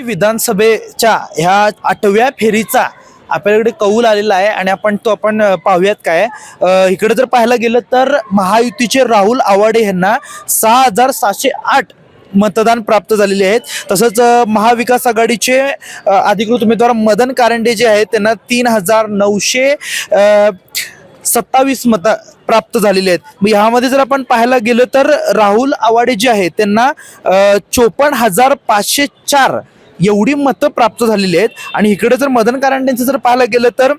विधानसभेच्या ह्या 8व्या फेरीचा आपल्याकडे कौल आलेला आहे आणि आपण पाहूयात काय इकडे जर पाहायला गेलं तर महायुतीचे राहुल आवाडे यांना 6,708 मतदान प्राप्त झालेले आहेत। तसंच महाविकास आघाडीचे अधिकृत उमेदवार मदन कारंडे जे आहेत त्यांना 3,927 मत प्राप्त झालेले आहेत। मग ह्यामध्ये जर आपण पाहायला गेलं तर राहुल आवाडे जे आहेत त्यांना 54,504 एवढी मतं प्राप्त झालेली आहेत आणि इकडे जर मदन कारंडेंचं जर पाहायला गेलं तर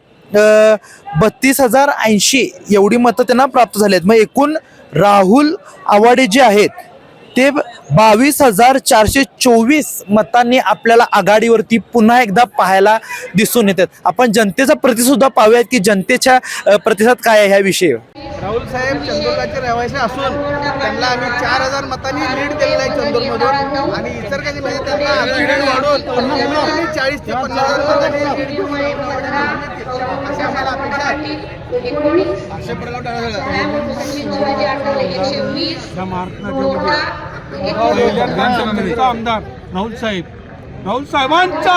32,080 एवढी मतं त्यांना प्राप्त झाली आहेत। मग एकूण राहुल आवाडे जे आहेत ते 22,424 मतांनी आपल्याला आघाडीवरती पुन्हा एकदा पाहायला दिसून येतात। आपण जनतेचा प्रतिसाद पाहूयात की जनतेच्या प्रतिसाद काय आहे ह्या विषयी। राहुल साहेब चंदूरचे रहिवासी असून त्यांना आम्ही 4,000 मतांनी लीड दिलेलं आहे चंदूरमधून आणि इतर काही म्हणजे त्यांना लीड वाढवून 40 ते 50,000 मतांनी अशी आम्हाला अपेक्षा आहे। आमदार राहुल साहेबांचा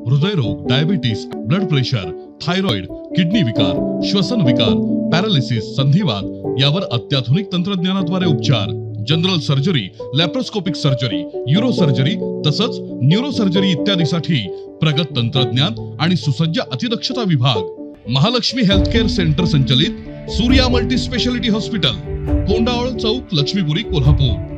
हृदयरोग, diabetes, blood pressure, thyroid, kidney विकार, श्वसन विकार, पॅरालिसिस, संधिवात यावर अत्याधुनिक तंत्रज्ञानाद्वारे उपचार, general surgery, laparoscopic surgery, euro surgery तसंच न्यूरो सर्जरी इत्यादीसाठी प्रगत तंत्रज्ञान आणि सुसज्ज अतिदक्षता विभाग, महालक्ष्मी हेल्थकेअर सेंटर संचलित सूर्या मल्टी स्पेशालिटी हॉस्पिटल, कोंडावळ चौक, लक्ष्मीपुरी, कोल्हापूर।